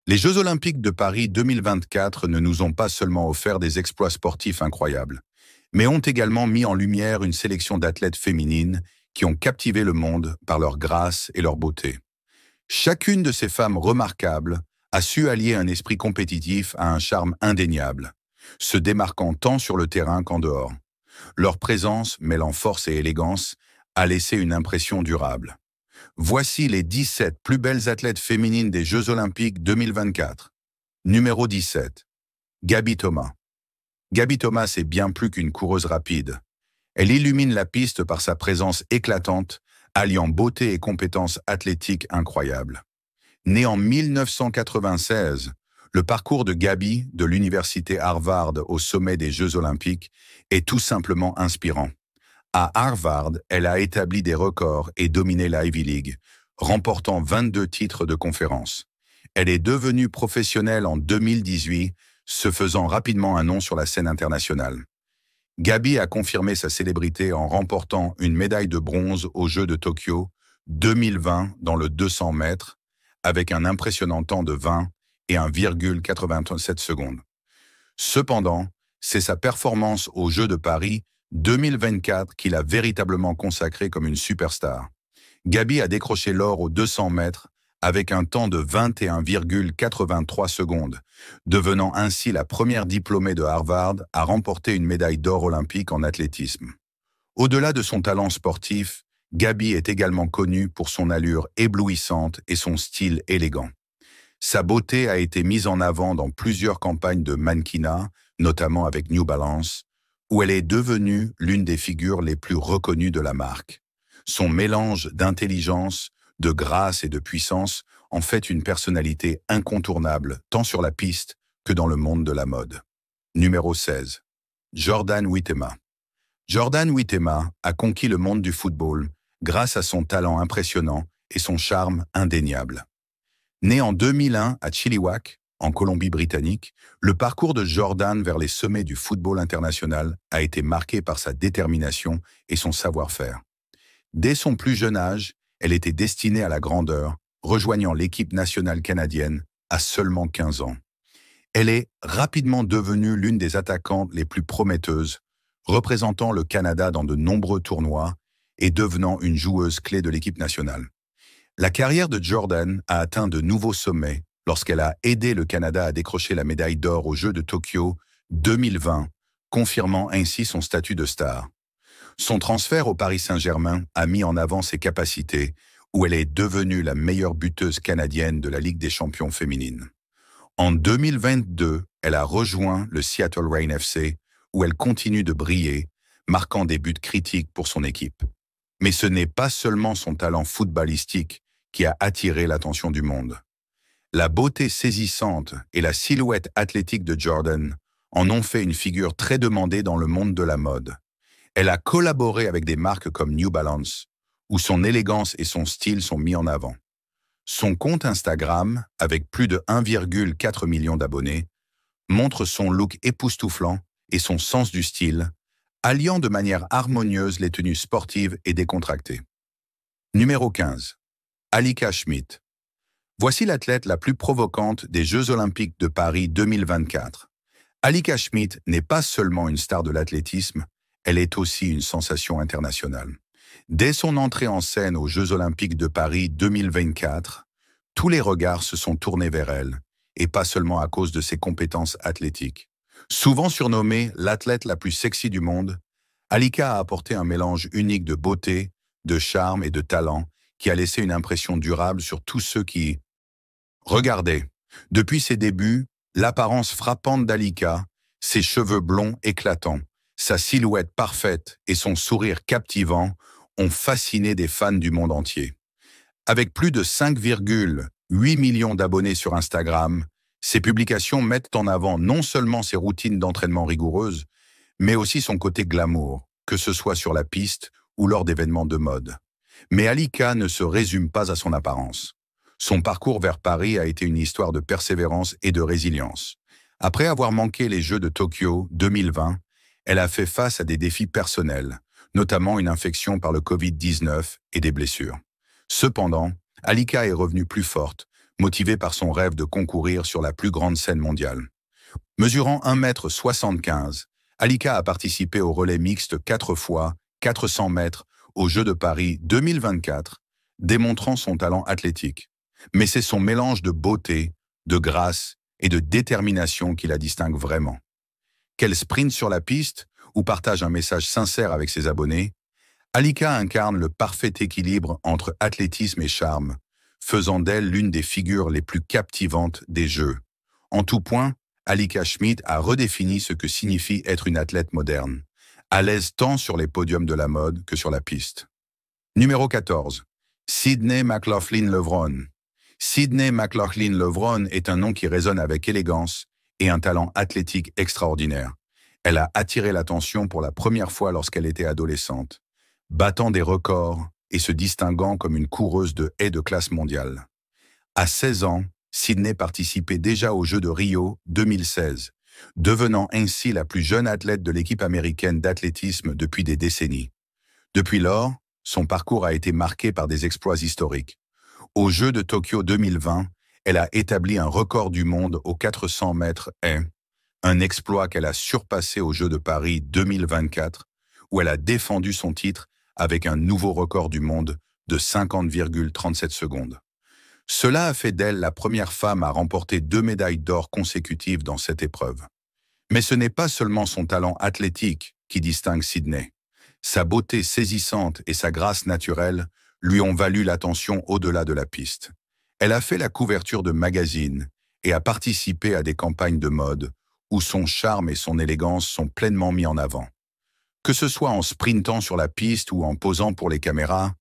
Les Jeux Olympiques de Paris 2024 ne nous ont pas seulement offert des exploits sportifs incroyables, mais ont également mis en lumière une sélection d'athlètes féminines qui ont captivé le monde par leur grâce et leur beauté. Chacune de ces femmes remarquables a su allier un esprit compétitif à un charme indéniable, se démarquant tant sur le terrain qu'en dehors. Leur présence, mêlant force et élégance, a laissé une impression durable. Voici les 17 plus belles athlètes féminines des Jeux Olympiques 2024. Numéro 17. Gaby Thomas. Gaby Thomas est bien plus qu'une coureuse rapide. Elle illumine la piste par sa présence éclatante, alliant beauté et compétences athlétiques incroyables. Née en 1996, le parcours de Gaby, de l'université Harvard au sommet des Jeux Olympiques, est tout simplement inspirant. À Harvard, elle a établi des records et dominé la Ivy League, remportant 22 titres de conférence. Elle est devenue professionnelle en 2018, se faisant rapidement un nom sur la scène internationale. Gaby a confirmé sa célébrité en remportant une médaille de bronze aux Jeux de Tokyo 2020 dans le 200 mètres, avec un impressionnant temps de 20 et 1,87 secondes. Cependant, c'est sa performance aux Jeux de Paris 2024 qui l'a véritablement consacrée comme une superstar. Gaby a décroché l'or aux 200 mètres avec un temps de 21,83 secondes, devenant ainsi la première diplômée de Harvard à remporter une médaille d'or olympique en athlétisme. Au-delà de son talent sportif, Gaby est également connue pour son allure éblouissante et son style élégant. Sa beauté a été mise en avant dans plusieurs campagnes de mannequinat, notamment avec New Balance, où elle est devenue l'une des figures les plus reconnues de la marque. Son mélange d'intelligence, de grâce et de puissance en fait une personnalité incontournable, tant sur la piste que dans le monde de la mode. Numéro 16. Jordan Huitema. Jordan Huitema a conquis le monde du football grâce à son talent impressionnant et son charme indéniable. Né en 2001 à Chilliwack, en Colombie-Britannique, le parcours de Jordan vers les sommets du football international a été marqué par sa détermination et son savoir-faire. Dès son plus jeune âge, elle était destinée à la grandeur, rejoignant l'équipe nationale canadienne à seulement 15 ans. Elle est rapidement devenue l'une des attaquantes les plus prometteuses, représentant le Canada dans de nombreux tournois et devenant une joueuse clé de l'équipe nationale. La carrière de Jordan a atteint de nouveaux sommets lorsqu'elle a aidé le Canada à décrocher la médaille d'or aux Jeux de Tokyo 2020, confirmant ainsi son statut de star. Son transfert au Paris Saint-Germain a mis en avant ses capacités, où elle est devenue la meilleure buteuse canadienne de la Ligue des champions féminines. En 2022, elle a rejoint le Seattle Reign FC, où elle continue de briller, marquant des buts critiques pour son équipe. Mais ce n'est pas seulement son talent footballistique qui a attiré l'attention du monde. La beauté saisissante et la silhouette athlétique de Jordan en ont fait une figure très demandée dans le monde de la mode. Elle a collaboré avec des marques comme New Balance, où son élégance et son style sont mis en avant. Son compte Instagram, avec plus de 1,4 million d'abonnés, montre son look époustouflant et son sens du style, alliant de manière harmonieuse les tenues sportives et décontractées. Numéro 15. Alika Schmidt. Voici l'athlète la plus provocante des Jeux Olympiques de Paris 2024. Alika Schmidt n'est pas seulement une star de l'athlétisme, elle est aussi une sensation internationale. Dès son entrée en scène aux Jeux Olympiques de Paris 2024, tous les regards se sont tournés vers elle, et pas seulement à cause de ses compétences athlétiques. Souvent surnommée l'athlète la plus sexy du monde, Alika a apporté un mélange unique de beauté, de charme et de talent qui a laissé une impression durable sur tous ceux qui... Regardez, depuis ses débuts, l'apparence frappante d'Alika, ses cheveux blonds éclatants, sa silhouette parfaite et son sourire captivant ont fasciné des fans du monde entier. Avec plus de 5,8 millions d'abonnés sur Instagram, ses publications mettent en avant non seulement ses routines d'entraînement rigoureuses, mais aussi son côté glamour, que ce soit sur la piste ou lors d'événements de mode. Mais Alika ne se résume pas à son apparence. Son parcours vers Paris a été une histoire de persévérance et de résilience. Après avoir manqué les Jeux de Tokyo 2020, elle a fait face à des défis personnels, notamment une infection par le Covid-19 et des blessures. Cependant, Alika est revenue plus forte, motivée par son rêve de concourir sur la plus grande scène mondiale. Mesurant 1,75 m, Alika a participé au relais mixte 4 fois 400 mètres aux Jeux de Paris 2024, démontrant son talent athlétique. Mais c'est son mélange de beauté, de grâce et de détermination qui la distingue vraiment. Qu'elle sprinte sur la piste ou partage un message sincère avec ses abonnés, Alika incarne le parfait équilibre entre athlétisme et charme, faisant d'elle l'une des figures les plus captivantes des Jeux. En tout point, Alika Schmidt a redéfini ce que signifie être une athlète moderne, à l'aise tant sur les podiums de la mode que sur la piste. Numéro 14. Sydney McLaughlin-Levron. Sydney McLaughlin-Levron est un nom qui résonne avec élégance et un talent athlétique extraordinaire. Elle a attiré l'attention pour la première fois lorsqu'elle était adolescente, battant des records et se distinguant comme une coureuse de haies de classe mondiale. À 16 ans, Sydney participait déjà aux Jeux de Rio 2016, devenant ainsi la plus jeune athlète de l'équipe américaine d'athlétisme depuis des décennies. Depuis lors, son parcours a été marqué par des exploits historiques. Aux Jeux de Tokyo 2020, elle a établi un record du monde aux 400 mètres haies, un exploit qu'elle a surpassé aux Jeux de Paris 2024, où elle a défendu son titre avec un nouveau record du monde de 50,37 secondes. Cela a fait d'elle la première femme à remporter 2 médailles d'or consécutives dans cette épreuve. Mais ce n'est pas seulement son talent athlétique qui distingue Sydney. Sa beauté saisissante et sa grâce naturelle lui ont valu l'attention au-delà de la piste. Elle a fait la couverture de magazines et a participé à des campagnes de mode où son charme et son élégance sont pleinement mis en avant. Que ce soit en sprintant sur la piste ou en posant pour les caméras,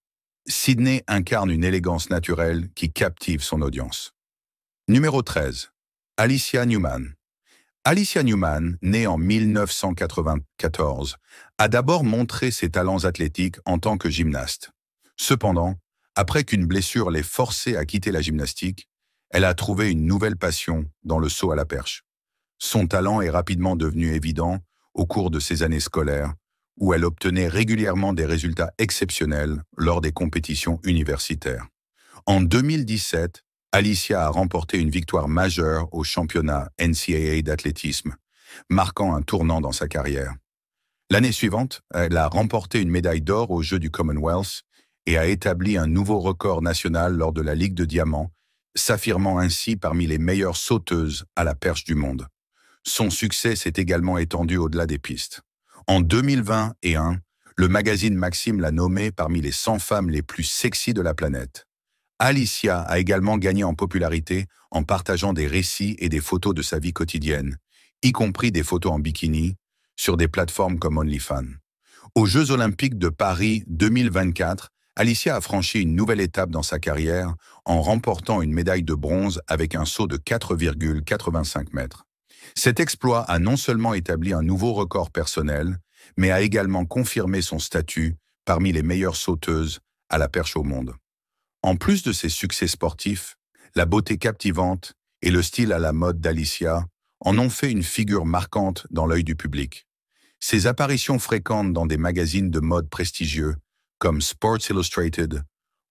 Sydney incarne une élégance naturelle qui captive son audience. Numéro 13. Alicia Newman. Alicia Newman, née en 1994, a d'abord montré ses talents athlétiques en tant que gymnaste. Cependant, après qu'une blessure l'ait forcée à quitter la gymnastique, elle a trouvé une nouvelle passion dans le saut à la perche. Son talent est rapidement devenu évident au cours de ses années scolaires, où elle obtenait régulièrement des résultats exceptionnels lors des compétitions universitaires. En 2017, Alicia a remporté une victoire majeure au championnat NCAA d'athlétisme, marquant un tournant dans sa carrière. L'année suivante, elle a remporté une médaille d'or aux Jeux du Commonwealth et a établi un nouveau record national lors de la Ligue de Diamant, s'affirmant ainsi parmi les meilleures sauteuses à la perche du monde. Son succès s'est également étendu au-delà des pistes. En 2021, le magazine Maxim l'a nommée parmi les 100 femmes les plus sexy de la planète. Alicia a également gagné en popularité en partageant des récits et des photos de sa vie quotidienne, y compris des photos en bikini, sur des plateformes comme OnlyFans. Aux Jeux Olympiques de Paris 2024, Alicia a franchi une nouvelle étape dans sa carrière en remportant une médaille de bronze avec un saut de 4,85 mètres. Cet exploit a non seulement établi un nouveau record personnel, mais a également confirmé son statut parmi les meilleures sauteuses à la perche au monde. En plus de ses succès sportifs, la beauté captivante et le style à la mode d'Alicia en ont fait une figure marquante dans l'œil du public. Ses apparitions fréquentes dans des magazines de mode prestigieux, comme Sports Illustrated,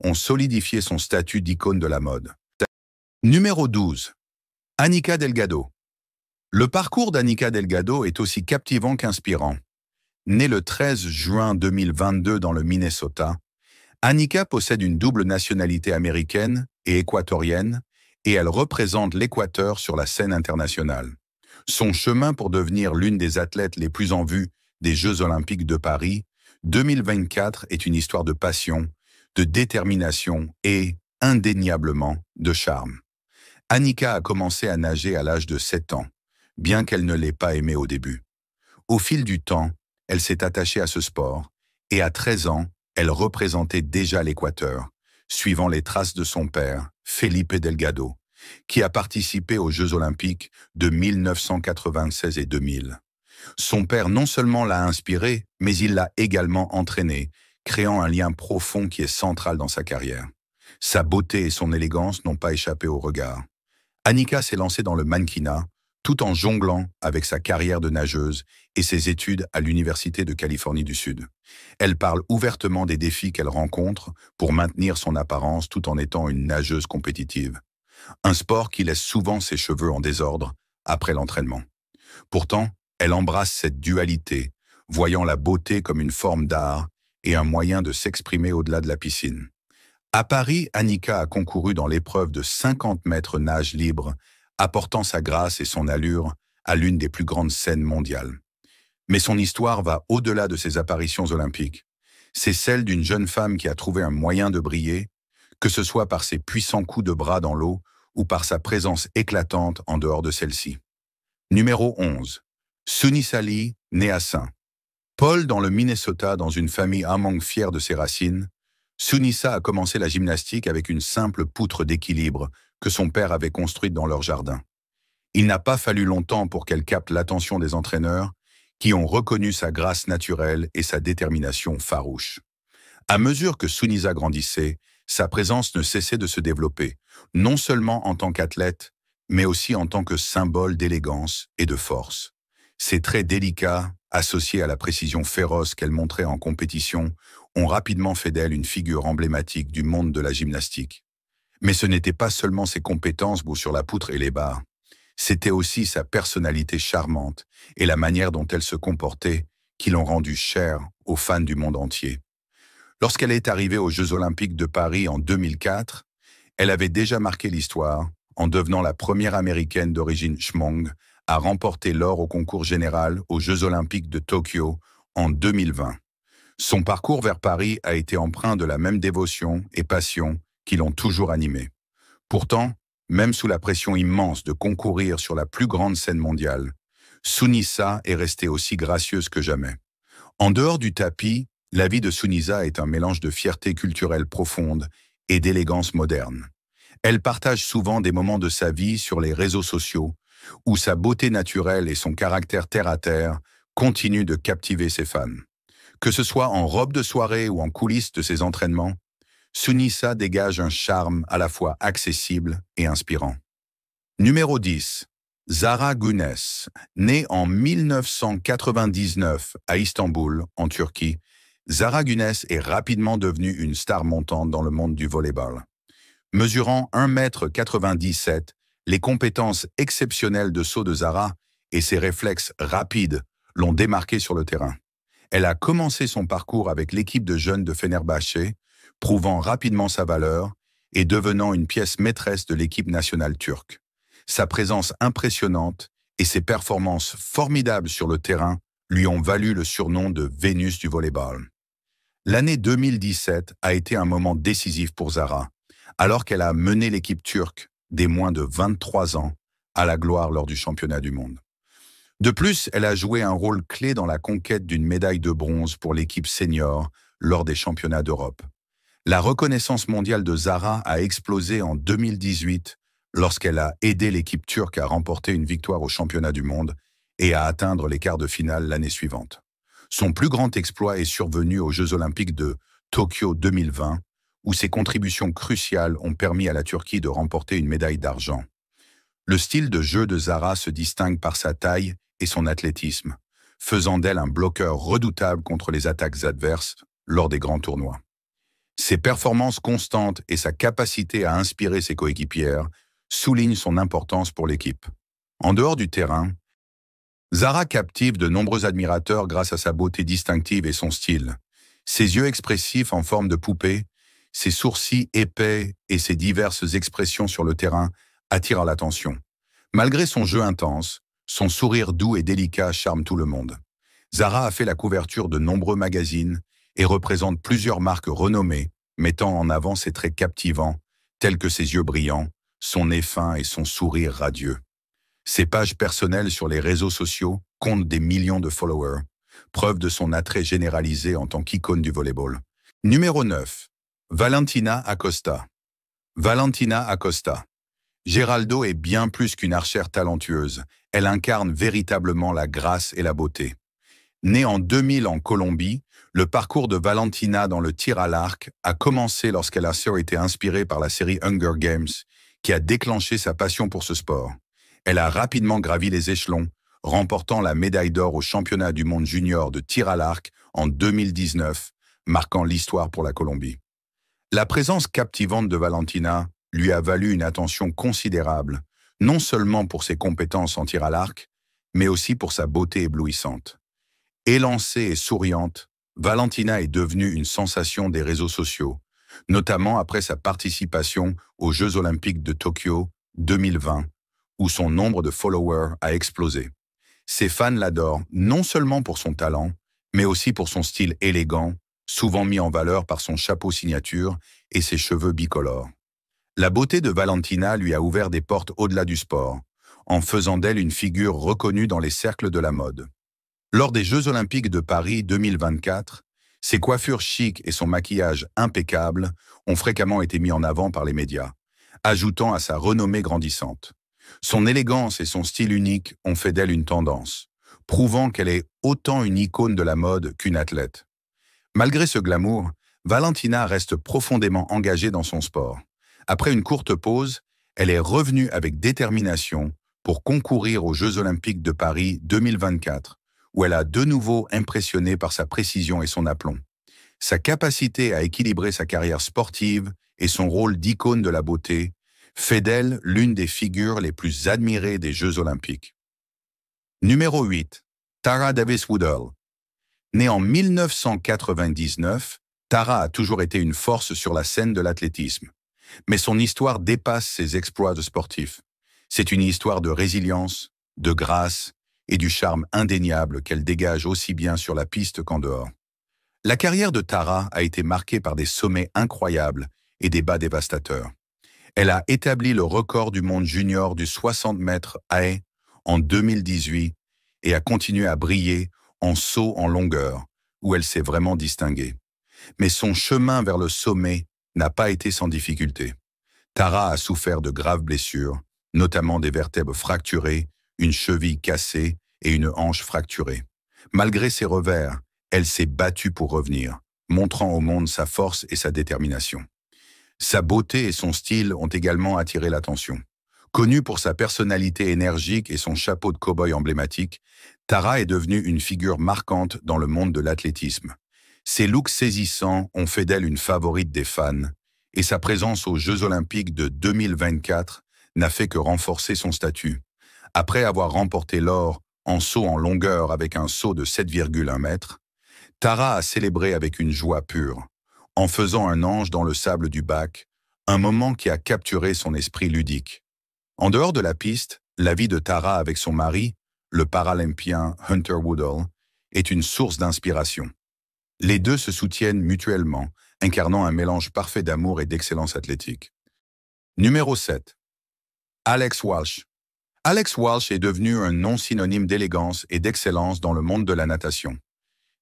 ont solidifié son statut d'icône de la mode. Numéro 12. Anica Delgado. Le parcours d'Anica Delgado est aussi captivant qu'inspirant. Née le 13 juin 2022 dans le Minnesota, Anica possède une double nationalité américaine et équatorienne et elle représente l'Équateur sur la scène internationale. Son chemin pour devenir l'une des athlètes les plus en vue des Jeux Olympiques de Paris 2024 est une histoire de passion, de détermination et, indéniablement, de charme. Anica a commencé à nager à l'âge de 7 ans, bien qu'elle ne l'ait pas aimé au début. Au fil du temps, elle s'est attachée à ce sport et à 13 ans, elle représentait déjà l'Équateur, suivant les traces de son père, Felipe Delgado, qui a participé aux Jeux Olympiques de 1996 et 2000. Son père non seulement l'a inspiré, mais il l'a également entraîné, créant un lien profond qui est central dans sa carrière. Sa beauté et son élégance n'ont pas échappé au regard. Anica s'est lancée dans le mannequinat, tout en jonglant avec sa carrière de nageuse et ses études à l'Université de Californie du Sud. Elle parle ouvertement des défis qu'elle rencontre pour maintenir son apparence tout en étant une nageuse compétitive. un sport qui laisse souvent ses cheveux en désordre après l'entraînement. Pourtant, elle embrasse cette dualité, voyant la beauté comme une forme d'art et un moyen de s'exprimer au-delà de la piscine. À Paris, Annika a concouru dans l'épreuve de 50 mètres nage libre, apportant sa grâce et son allure à l'une des plus grandes scènes mondiales. Mais son histoire va au-delà de ses apparitions olympiques. C'est celle d'une jeune femme qui a trouvé un moyen de briller, que ce soit par ses puissants coups de bras dans l'eau ou par sa présence éclatante en dehors de celle-ci. Numéro 11. Sunisa Lee, née à St. Paul dans le Minnesota, dans une famille Hmong fière de ses racines, Sunisa a commencé la gymnastique avec une simple poutre d'équilibre que son père avait construite dans leur jardin. Il n'a pas fallu longtemps pour qu'elle capte l'attention des entraîneurs qui ont reconnu sa grâce naturelle et sa détermination farouche. À mesure que Sunisa grandissait, sa présence ne cessait de se développer, non seulement en tant qu'athlète, mais aussi en tant que symbole d'élégance et de force. Ses traits délicats, associés à la précision féroce qu'elle montrait en compétition, ont rapidement fait d'elle une figure emblématique du monde de la gymnastique. Mais ce n'était pas seulement ses compétences sur la poutre et les barres, c'était aussi sa personnalité charmante et la manière dont elle se comportait qui l'ont rendue chère aux fans du monde entier. Lorsqu'elle est arrivée aux Jeux Olympiques de Paris en 2004, elle avait déjà marqué l'histoire en devenant la première américaine d'origine Hmong à remporter l'or au concours général aux Jeux Olympiques de Tokyo en 2020. Son parcours vers Paris a été empreint de la même dévotion et passion qui l'ont toujours animée. Pourtant, même sous la pression immense de concourir sur la plus grande scène mondiale, Sunisa est restée aussi gracieuse que jamais. En dehors du tapis, la vie de Sunisa est un mélange de fierté culturelle profonde et d'élégance moderne. Elle partage souvent des moments de sa vie sur les réseaux sociaux, où sa beauté naturelle et son caractère terre-à-terre continuent de captiver ses fans. Que ce soit en robe de soirée ou en coulisses de ses entraînements, Sunisa dégage un charme à la fois accessible et inspirant. Numéro 10. Zara Güneş, née en 1999 à Istanbul, en Turquie, Zara Güneş est rapidement devenue une star montante dans le monde du volleyball. Mesurant 1,97 m, les compétences exceptionnelles de saut de Zara et ses réflexes rapides l'ont démarquée sur le terrain. Elle a commencé son parcours avec l'équipe de jeunes de Fenerbahçe, prouvant rapidement sa valeur et devenant une pièce maîtresse de l'équipe nationale turque. Sa présence impressionnante et ses performances formidables sur le terrain lui ont valu le surnom de Vénus du volleyball. L'année 2017 a été un moment décisif pour Zara, alors qu'elle a mené l'équipe turque des moins de 23 ans à la gloire lors du championnat du monde. De plus, elle a joué un rôle clé dans la conquête d'une médaille de bronze pour l'équipe senior lors des championnats d'Europe. La reconnaissance mondiale de Zara a explosé en 2018 lorsqu'elle a aidé l'équipe turque à remporter une victoire au championnat du monde et à atteindre les quarts de finale l'année suivante. Son plus grand exploit est survenu aux Jeux Olympiques de Tokyo 2020, où ses contributions cruciales ont permis à la Turquie de remporter une médaille d'argent. Le style de jeu de Zara se distingue par sa taille et son athlétisme, faisant d'elle un bloqueur redoutable contre les attaques adverses lors des grands tournois. Ses performances constantes et sa capacité à inspirer ses coéquipières soulignent son importance pour l'équipe. En dehors du terrain, Zara captive de nombreux admirateurs grâce à sa beauté distinctive et son style. Ses yeux expressifs en forme de poupée, ses sourcils épais et ses diverses expressions sur le terrain attirent l'attention. Malgré son jeu intense, son sourire doux et délicat charme tout le monde. Zara a fait la couverture de nombreux magazines et représente plusieurs marques renommées, mettant en avant ses traits captivants, tels que ses yeux brillants, son nez fin et son sourire radieux. Ses pages personnelles sur les réseaux sociaux comptent des millions de followers, preuve de son attrait généralisé en tant qu'icône du volleyball. Numéro 9. Valentina Acosta. Valentina Acosta. Geraldo est bien plus qu'une archère talentueuse. Elle incarne véritablement la grâce et la beauté. Née en 2000 en Colombie, le parcours de Valentina dans le tir à l'arc a commencé lorsqu'elle a été inspirée par la série Hunger Games, qui a déclenché sa passion pour ce sport. Elle a rapidement gravi les échelons, remportant la médaille d'or au championnat du monde junior de tir à l'arc en 2019, marquant l'histoire pour la Colombie. La présence captivante de Valentina lui a valu une attention considérable, non seulement pour ses compétences en tir à l'arc, mais aussi pour sa beauté éblouissante. Élancée et souriante, Valentina est devenue une sensation des réseaux sociaux, notamment après sa participation aux Jeux olympiques de Tokyo 2020, où son nombre de followers a explosé. Ses fans l'adorent non seulement pour son talent, mais aussi pour son style élégant, souvent mis en valeur par son chapeau signature et ses cheveux bicolores. La beauté de Valentina lui a ouvert des portes au-delà du sport, en faisant d'elle une figure reconnue dans les cercles de la mode. Lors des Jeux olympiques de Paris 2024, ses coiffures chics et son maquillage impeccable ont fréquemment été mis en avant par les médias, ajoutant à sa renommée grandissante. Son élégance et son style unique ont fait d'elle une tendance, prouvant qu'elle est autant une icône de la mode qu'une athlète. Malgré ce glamour, Valentina reste profondément engagée dans son sport. Après une courte pause, elle est revenue avec détermination pour concourir aux Jeux olympiques de Paris 2024, où elle a de nouveau impressionné par sa précision et son aplomb. Sa capacité à équilibrer sa carrière sportive et son rôle d'icône de la beauté fait d'elle l'une des figures les plus admirées des Jeux olympiques. Numéro 8. Tara Davis-Woodall. Née en 1999, Tara a toujours été une force sur la scène de l'athlétisme. Mais son histoire dépasse ses exploits de sportif. C'est une histoire de résilience, de grâce et du charme indéniable qu'elle dégage aussi bien sur la piste qu'en dehors. La carrière de Tara a été marquée par des sommets incroyables et des bas dévastateurs. Elle a établi le record du monde junior du 60 mètres haies en 2018 et a continué à briller en saut en longueur, où elle s'est vraiment distinguée. Mais son chemin vers le sommet n'a pas été sans difficulté. Tara a souffert de graves blessures, notamment des vertèbres fracturées, une cheville cassée et une hanche fracturée. Malgré ses revers, elle s'est battue pour revenir, montrant au monde sa force et sa détermination. Sa beauté et son style ont également attiré l'attention. Connue pour sa personnalité énergique et son chapeau de cow-boy emblématique, Tara est devenue une figure marquante dans le monde de l'athlétisme. Ses looks saisissants ont fait d'elle une favorite des fans, et sa présence aux Jeux olympiques de 2024 n'a fait que renforcer son statut. Après avoir remporté l'or en saut en longueur avec un saut de 7,1 mètres, Tara a célébré avec une joie pure, en faisant un ange dans le sable du bac, un moment qui a capturé son esprit ludique. En dehors de la piste, la vie de Tara avec son mari, le paralympien Hunter Woodall, est une source d'inspiration. Les deux se soutiennent mutuellement, incarnant un mélange parfait d'amour et d'excellence athlétique. Numéro 7. Alex Walsh. Alex Walsh est devenu un nom synonyme d'élégance et d'excellence dans le monde de la natation.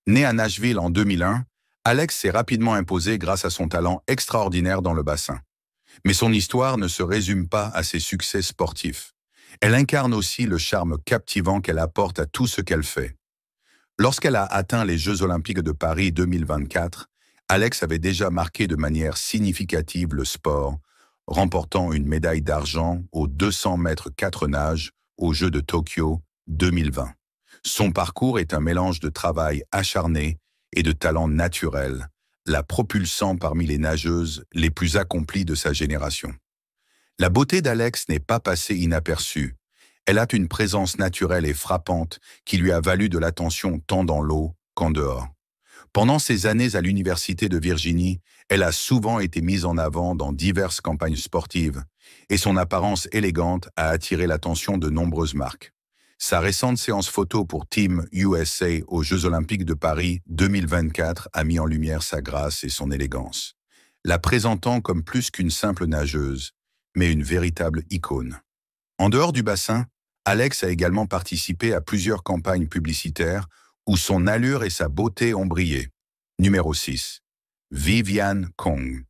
Né à Nashville en 2001, Alex s'est rapidement imposé grâce à son talent extraordinaire dans le bassin. Mais son histoire ne se résume pas à ses succès sportifs. Elle incarne aussi le charme captivant qu'elle apporte à tout ce qu'elle fait. Lorsqu'elle a atteint les Jeux olympiques de Paris 2024, Alex avait déjà marqué de manière significative le sport, remportant une médaille d'argent aux 200 mètres 4 nages aux Jeux de Tokyo 2020. Son parcours est un mélange de travail acharné et de talent naturel, la propulsant parmi les nageuses les plus accomplies de sa génération. La beauté d'Alex n'est pas passée inaperçue. Elle a une présence naturelle et frappante qui lui a valu de l'attention tant dans l'eau qu'en dehors. Pendant ses années à l'Université de Virginie, elle a souvent été mise en avant dans diverses campagnes sportives et son apparence élégante a attiré l'attention de nombreuses marques. Sa récente séance photo pour Team USA aux Jeux olympiques de Paris 2024 a mis en lumière sa grâce et son élégance, la présentant comme plus qu'une simple nageuse, mais une véritable icône. En dehors du bassin, Alex a également participé à plusieurs campagnes publicitaires où son allure et sa beauté ont brillé. Numéro 6. Viviane Kong.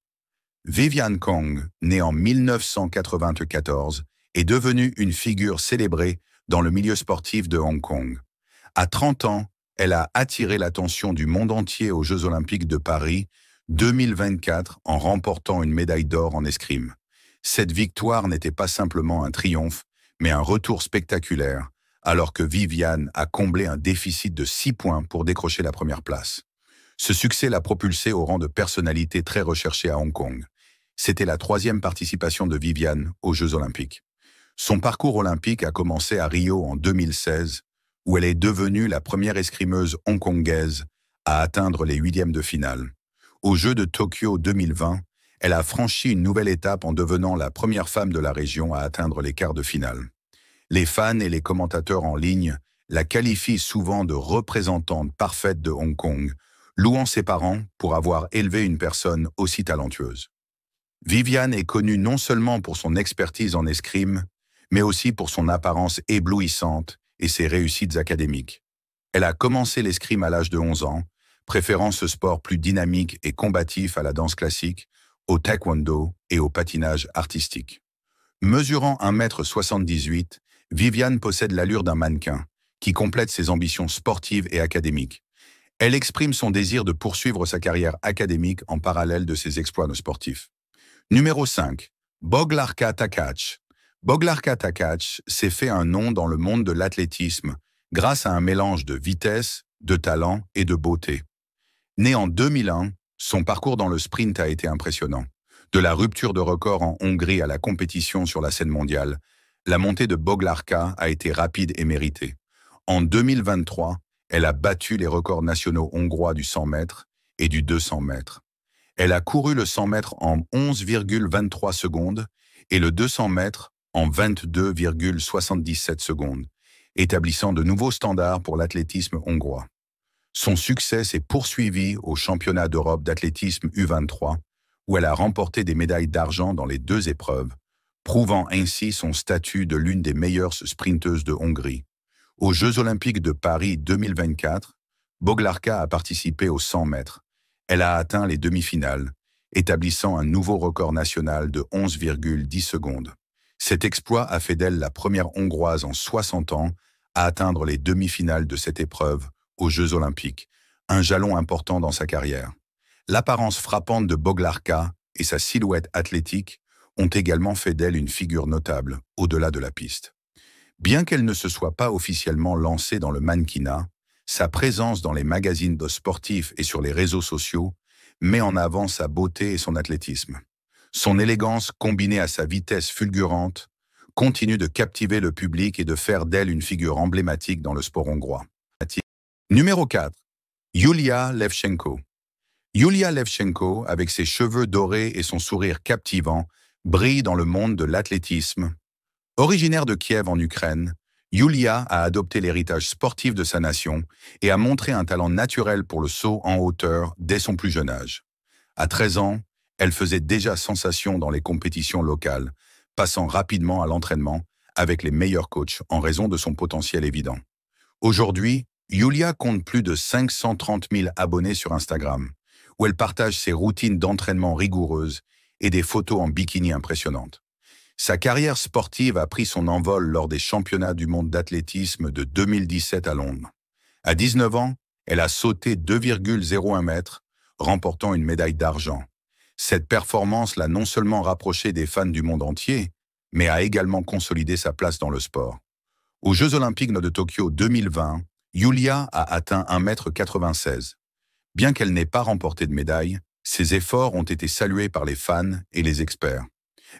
Viviane Kong, née en 1994, est devenue une figure célébrée dans le milieu sportif de Hong Kong. À 30 ans, elle a attiré l'attention du monde entier aux Jeux olympiques de Paris 2024 en remportant une médaille d'or en escrime. Cette victoire n'était pas simplement un triomphe, mais un retour spectaculaire, alors que Viviane a comblé un déficit de 6 points pour décrocher la première place. Ce succès l'a propulsée au rang de personnalité très recherchée à Hong Kong. C'était la 3e participation de Viviane aux Jeux olympiques. Son parcours olympique a commencé à Rio en 2016, où elle est devenue la première escrimeuse hongkongaise à atteindre les 8e de finale. Aux Jeux de Tokyo 2020, elle a franchi une nouvelle étape en devenant la première femme de la région à atteindre les quarts de finale. Les fans et les commentateurs en ligne la qualifient souvent de représentante parfaite de Hong Kong, louant ses parents pour avoir élevé une personne aussi talentueuse. Viviane est connue non seulement pour son expertise en escrime, mais aussi pour son apparence éblouissante et ses réussites académiques. Elle a commencé l'escrime à l'âge de 11 ans, préférant ce sport plus dynamique et combatif à la danse classique, au taekwondo et au patinage artistique. Mesurant 1,78 m, Viviane possède l'allure d'un mannequin, qui complète ses ambitions sportives et académiques. Elle exprime son désir de poursuivre sa carrière académique en parallèle de ses exploits sportifs. Numéro 5. Boglarka Takac. Boglarka Takac s'est fait un nom dans le monde de l'athlétisme grâce à un mélange de vitesse, de talent et de beauté. Né en 2001, son parcours dans le sprint a été impressionnant. De la rupture de record en Hongrie à la compétition sur la scène mondiale, la montée de Boglarka a été rapide et méritée. En 2023, elle a battu les records nationaux hongrois du 100 mètres et du 200 mètres. Elle a couru le 100 mètres en 11,23 secondes et le 200 mètres en 22,77 secondes, établissant de nouveaux standards pour l'athlétisme hongrois. Son succès s'est poursuivi au championnat d'Europe d'athlétisme U23, où elle a remporté des médailles d'argent dans les 2 épreuves, prouvant ainsi son statut de l'une des meilleures sprinteuses de Hongrie. Aux Jeux olympiques de Paris 2024, Boglarka a participé aux 100 mètres. Elle a atteint les demi-finales, établissant un nouveau record national de 11,10 secondes. Cet exploit a fait d'elle la première Hongroise en 60 ans à atteindre les demi-finales de cette épreuve aux Jeux olympiques, un jalon important dans sa carrière. L'apparence frappante de Boglarka et sa silhouette athlétique ont également fait d'elle une figure notable au-delà de la piste. Bien qu'elle ne se soit pas officiellement lancée dans le mannequinat, sa présence dans les magazines de sportifs et sur les réseaux sociaux met en avant sa beauté et son athlétisme. Son élégance, combinée à sa vitesse fulgurante, continue de captiver le public et de faire d'elle une figure emblématique dans le sport hongrois. Numéro 4. Yulia Levchenko. Yulia Levchenko, avec ses cheveux dorés et son sourire captivant, brille dans le monde de l'athlétisme. Originaire de Kiev en Ukraine, Yulia a adopté l'héritage sportif de sa nation et a montré un talent naturel pour le saut en hauteur dès son plus jeune âge. À 13 ans, elle faisait déjà sensation dans les compétitions locales, passant rapidement à l'entraînement avec les meilleurs coachs en raison de son potentiel évident. Aujourd'hui, Yulia compte plus de 530 000 abonnés sur Instagram, où elle partage ses routines d'entraînement rigoureuses et des photos en bikini impressionnantes. Sa carrière sportive a pris son envol lors des championnats du monde d'athlétisme de 2017 à Londres. À 19 ans, elle a sauté 2,01 mètres, remportant une médaille d'argent. Cette performance l'a non seulement rapprochée des fans du monde entier, mais a également consolidé sa place dans le sport. Aux Jeux olympiques de Tokyo 2020, Yulia a atteint 1,96 m. Bien qu'elle n'ait pas remporté de médaille, ses efforts ont été salués par les fans et les experts.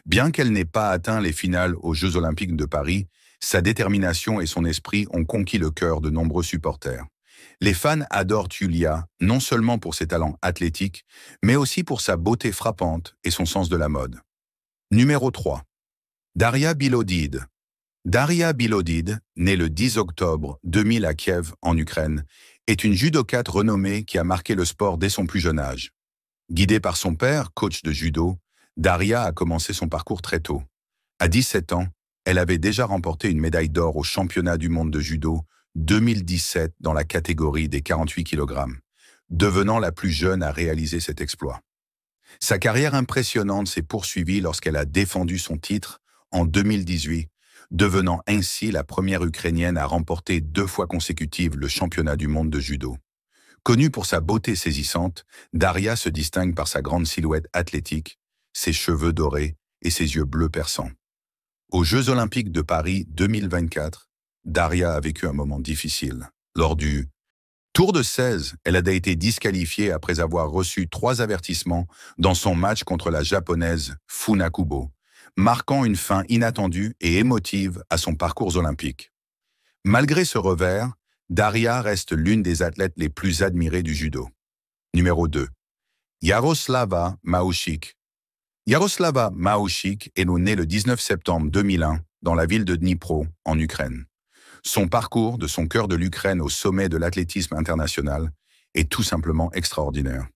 Bien qu'elle n'ait pas atteint les finales aux Jeux olympiques de Paris, sa détermination et son esprit ont conquis le cœur de nombreux supporters. Les fans adorent Yulia non seulement pour ses talents athlétiques, mais aussi pour sa beauté frappante et son sens de la mode. Numéro 3. Daria Bilodid. Daria Bilodid, née le 10 octobre 2000 à Kiev, en Ukraine, est une judokate renommée qui a marqué le sport dès son plus jeune âge. Guidée par son père, coach de judo, Daria a commencé son parcours très tôt. À 17 ans, elle avait déjà remporté une médaille d'or au championnat du monde de judo 2017 dans la catégorie des 48 kg, devenant la plus jeune à réaliser cet exploit. Sa carrière impressionnante s'est poursuivie lorsqu'elle a défendu son titre en 2018, devenant ainsi la première Ukrainienne à remporter 2 fois consécutives le championnat du monde de judo. Connue pour sa beauté saisissante, Daria se distingue par sa grande silhouette athlétique, ses cheveux dorés et ses yeux bleus perçants. Aux Jeux olympiques de Paris 2024, Daria a vécu un moment difficile lors du Tour de 16, elle a été disqualifiée après avoir reçu 3 avertissements dans son match contre la japonaise Funakubo, marquant une fin inattendue et émotive à son parcours olympique. Malgré ce revers, Daria reste l'une des athlètes les plus admirées du judo. Numéro 2. Yaroslava Mauchik. Yaroslava Mauchik est née le 19 septembre 2001 dans la ville de Dnipro, en Ukraine. Son parcours de son cœur de l'Ukraine au sommet de l'athlétisme international est tout simplement extraordinaire.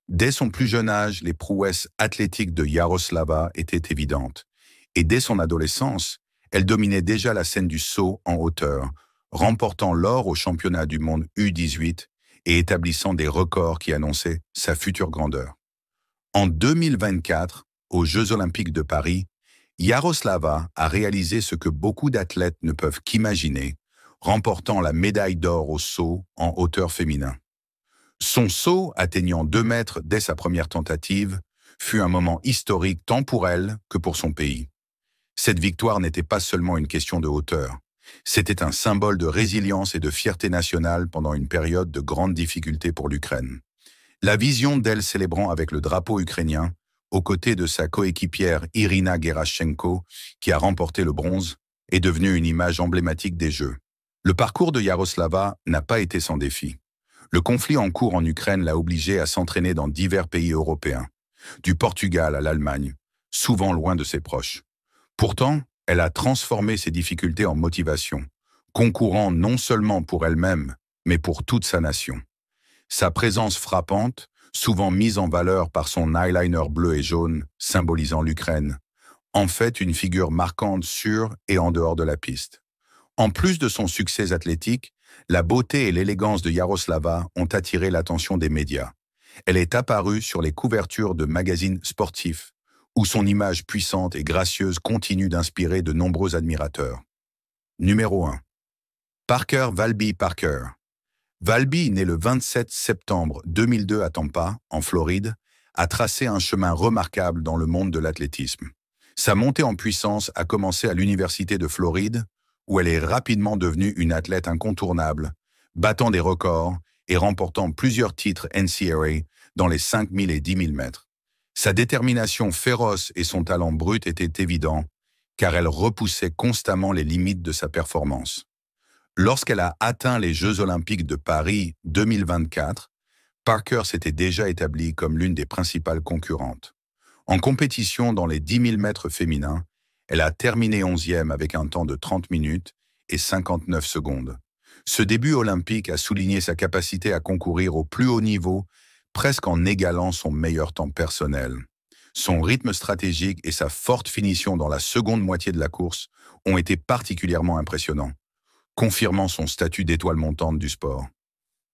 Dès son plus jeune âge, les prouesses athlétiques de Yaroslava étaient évidentes. Et dès son adolescence, elle dominait déjà la scène du saut en hauteur, remportant l'or au championnat du monde U18 et établissant des records qui annonçaient sa future grandeur. En 2024, aux Jeux olympiques de Paris, Yaroslava a réalisé ce que beaucoup d'athlètes ne peuvent qu'imaginer, remportant la médaille d'or au saut en hauteur féminin. Son saut, atteignant 2 mètres dès sa première tentative, fut un moment historique tant pour elle que pour son pays. Cette victoire n'était pas seulement une question de hauteur, c'était un symbole de résilience et de fierté nationale pendant une période de grande difficulté pour l'Ukraine. La vision d'elle célébrant avec le drapeau ukrainien, aux côtés de sa coéquipière Irina Gerashchenko, qui a remporté le bronze, est devenue une image emblématique des Jeux. Le parcours de Yaroslava n'a pas été sans défi. Le conflit en cours en Ukraine l'a obligée à s'entraîner dans divers pays européens, du Portugal à l'Allemagne, souvent loin de ses proches. Pourtant, elle a transformé ses difficultés en motivation, concourant non seulement pour elle-même, mais pour toute sa nation. Sa présence frappante, souvent mise en valeur par son eyeliner bleu et jaune, symbolisant l'Ukraine, en fait une figure marquante sur et en dehors de la piste. En plus de son succès athlétique, la beauté et l'élégance de Yaroslava ont attiré l'attention des médias. Elle est apparue sur les couvertures de magazines sportifs, où son image puissante et gracieuse continue d'inspirer de nombreux admirateurs. Numéro 1. Parker Valby Parker. Valby, né le 27 septembre 2002 à Tampa, en Floride, a tracé un chemin remarquable dans le monde de l'athlétisme. Sa montée en puissance a commencé à l'Université de Floride, où elle est rapidement devenue une athlète incontournable, battant des records et remportant plusieurs titres NCAA dans les 5000 et 10 000 mètres. Sa détermination féroce et son talent brut étaient évidents, car elle repoussait constamment les limites de sa performance. Lorsqu'elle a atteint les Jeux olympiques de Paris 2024, Parker s'était déjà établie comme l'une des principales concurrentes. En compétition dans les 10 000 mètres féminins, elle a terminé 11e avec un temps de 30 minutes et 59 secondes. Ce début olympique a souligné sa capacité à concourir au plus haut niveau, presque en égalant son meilleur temps personnel. Son rythme stratégique et sa forte finition dans la seconde moitié de la course ont été particulièrement impressionnants, confirmant son statut d'étoile montante du sport.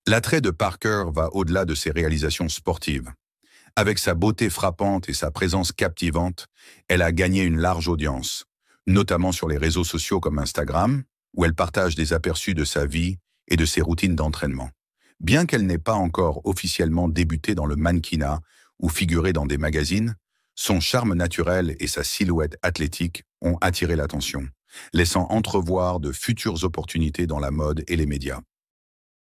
L'attrait de Parker va au-delà de ses réalisations sportives. Avec sa beauté frappante et sa présence captivante, elle a gagné une large audience, notamment sur les réseaux sociaux comme Instagram, où elle partage des aperçus de sa vie et de ses routines d'entraînement. Bien qu'elle n'ait pas encore officiellement débuté dans le mannequinat ou figuré dans des magazines, son charme naturel et sa silhouette athlétique ont attiré l'attention, laissant entrevoir de futures opportunités dans la mode et les médias.